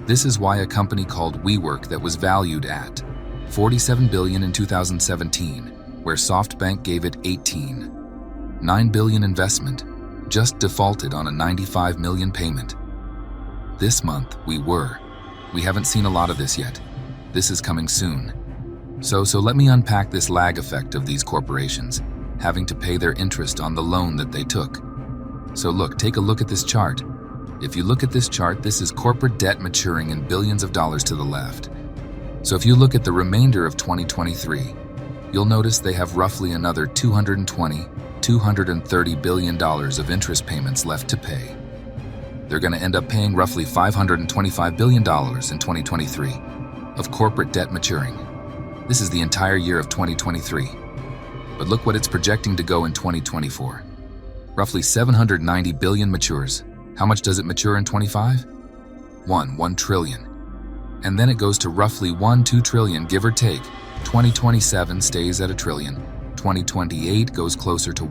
This is why a company called WeWork that was valued at $47 billion in 2017, where SoftBank gave it $9 billion investment, just defaulted on a $95 million payment. This month, we haven't seen a lot of this yet. This is coming soon. So let me unpack this lag effect of these corporations having to pay their interest on the loan that they took. So look, take a look at this chart. If you look at this chart, this is corporate debt maturing in billions of dollars to the left. So if you look at the remainder of 2023, you'll notice they have roughly another $230 billion of interest payments left to pay. They're going to end up paying roughly $525 billion in 2023 of corporate debt maturing. This is the entire year of 2023. But look what it's projecting to go in 2024. Roughly $790 billion matures. How much does it mature in 25? 1 trillion. And then it goes to roughly 2 trillion, give or take. 2027 stays at $1 trillion. 2028 goes closer to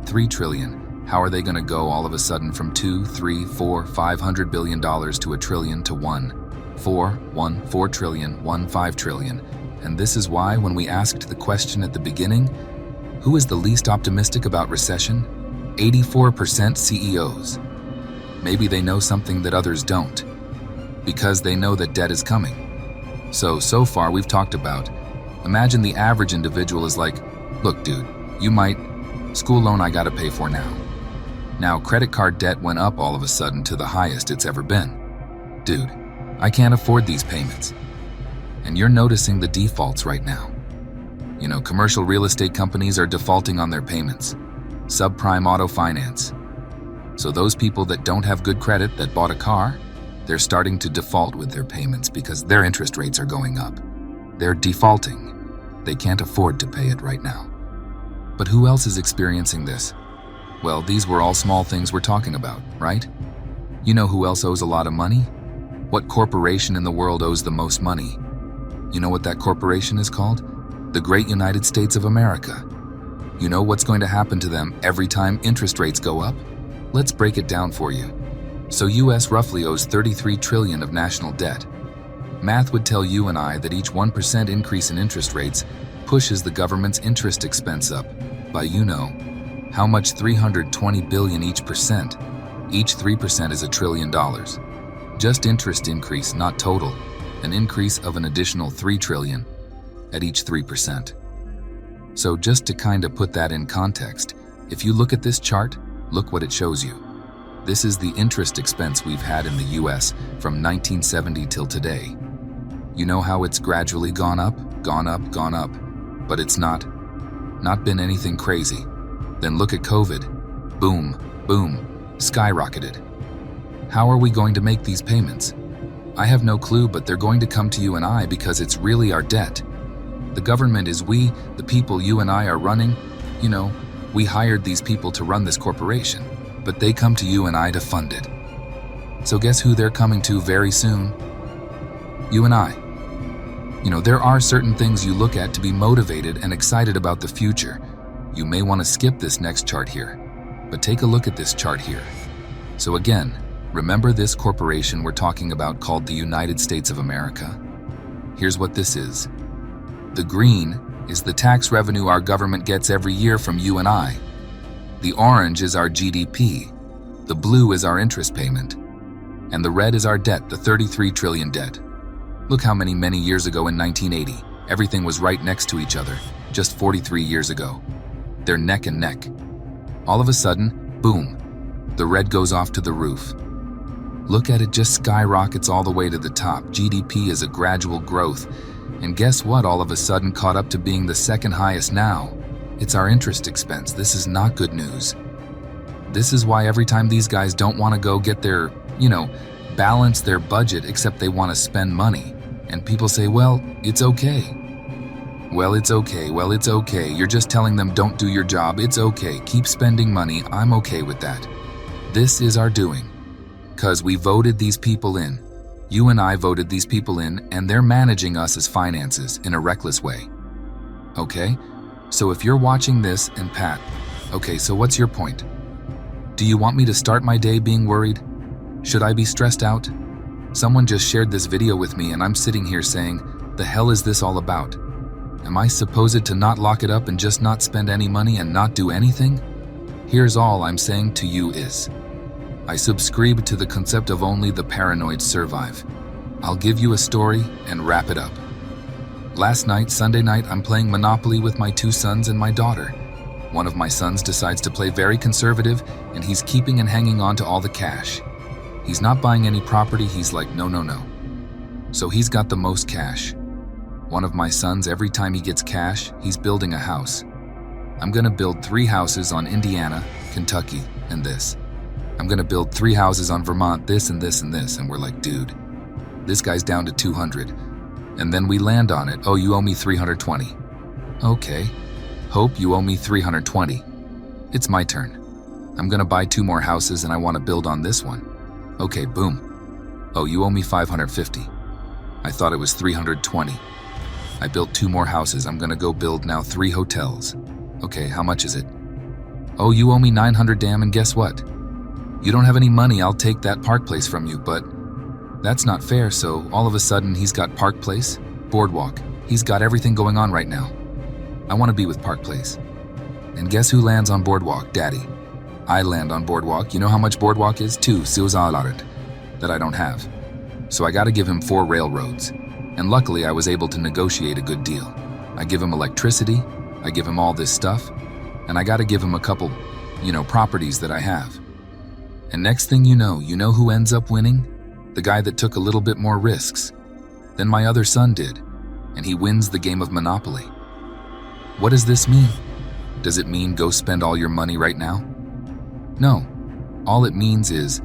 3 trillion. How are they going to go all of a sudden from 2, 3, 4, $500 billion to $1 trillion to 4 trillion, 5 trillion? And this is why when we asked the question at the beginning, who is the least optimistic about recession? 84% CEOs. Maybe they know something that others don't, because they know that debt is coming. So far we've talked about, imagine the average individual is like, look dude, school loan I gotta pay for now. Now credit card debt went up all of a sudden to the highest it's ever been. Dude, I can't afford these payments. And you're noticing the defaults right now. Commercial real estate companies are defaulting on their payments. Subprime auto finance. So those people that don't have good credit that bought a car, they're starting to default with their payments because their interest rates are going up. They're defaulting. They can't afford to pay it right now. But who else is experiencing this? Well, these were all small things we're talking about, right? You know who else owes a lot of money? What corporation in the world owes the most money? You know what that corporation is called? The Great United States of America. You know what's going to happen to them every time interest rates go up? Let's break it down for you. So US roughly owes 33 trillion of national debt. Math would tell you and I that each 1% increase in interest rates pushes the government's interest expense up by how much? 320 billion each percent. Each 3% is $1 trillion. Just interest increase, not total. An increase of an additional 3 trillion at each 3%. So just to kind of put that in context, if you look at this chart, look what it shows you. This is the interest expense we've had in the US from 1970 till today. You know how it's gradually gone up, but it's not been anything crazy. Then look at COVID. Boom, skyrocketed. How are we going to make these payments? I have no clue, but they're going to come to you and I because it's really our debt. The government is we, the people you and I are running. We hired these people to run this corporation, but they come to you and I to fund it. So guess who they're coming to very soon? You and I. There are certain things you look at to be motivated and excited about the future. You may want to skip this next chart here, but take a look at this chart here. So again, remember this corporation we're talking about called the United States of America? Here's what this is. The green is the tax revenue our government gets every year from you and I. The orange is our GDP. The blue is our interest payment. And the red is our debt, the 33 trillion debt. Look how many years ago in 1980, everything was right next to each other, just 43 years ago. They're neck and neck. All of a sudden, boom, the red goes off to the roof. Look at it, just skyrockets all the way to the top. GDP is a gradual growth. And guess what all of a sudden caught up to being the second highest now? It's our interest expense. This is not good news. This is why every time these guys don't want to go get their, balance their budget except they want to spend money. And people say, well, it's okay. Well, it's okay. You're just telling them don't do your job. It's okay. Keep spending money. I'm okay with that. This is our doing. 'Cause we voted these people in. You and I voted these people in, and they're managing us as finances in a reckless way. Okay? So if you're watching this and Pat, okay, so what's your point? Do you want me to start my day being worried? Should I be stressed out? Someone just shared this video with me and I'm sitting here saying, the hell is this all about? Am I supposed to not lock it up and just not spend any money and not do anything? Here's all I'm saying to you is, I subscribe to the concept of only the paranoid survive. I'll give you a story and wrap it up. Last night, Sunday night, I'm playing Monopoly with my 2 sons and my daughter. One of my sons decides to play very conservative and he's keeping and hanging on to all the cash. He's not buying any property, he's like, no. So he's got the most cash. One of my sons, every time he gets cash, he's building a house. I'm gonna build 3 houses on Indiana, Kentucky, and this. I'm gonna build 3 houses on Vermont, this and this and this, and we're like, dude, this guy's down to 200. And then we land on it, oh, you owe me 320. Okay, Hope, you owe me 320. It's my turn. I'm gonna buy 2 more houses and I wanna build on this one. Okay, boom. Oh, you owe me 550. I thought it was 320. I built 2 more houses, I'm gonna go build now 3 hotels. Okay, how much is it? Oh, you owe me 900, damn, and guess what? You don't have any money, I'll take that Park Place from you, but that's not fair, so all of a sudden he's got Park Place, Boardwalk, he's got everything going on right now. I want to be with Park Place. And guess who lands on Boardwalk? Daddy. I land on Boardwalk. You know how much Boardwalk is? 2 $2,000 that I don't have. So I gotta give him 4 railroads. And luckily I was able to negotiate a good deal. I give him electricity, I give him all this stuff, and I gotta give him a couple, properties that I have. And next thing you know who ends up winning? The guy that took a little bit more risks than my other son did, and he wins the game of Monopoly. What does this mean? Does it mean go spend all your money right now? No. All it means is,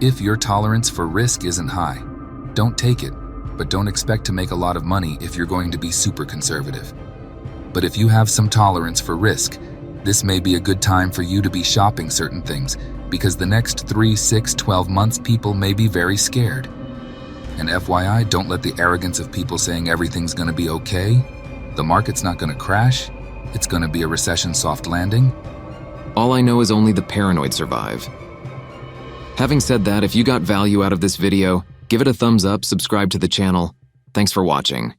if your tolerance for risk isn't high, don't take it, but don't expect to make a lot of money if you're going to be super conservative. But if you have some tolerance for risk, this may be a good time for you to be shopping certain things, because the next 3, 6, 12 months people may be very scared. And FYI, don't let the arrogance of people saying everything's gonna be okay, the market's not gonna crash, it's gonna be a recession soft landing. All I know is only the paranoid survive. Having said that, if you got value out of this video, give it a thumbs up, subscribe to the channel. Thanks for watching.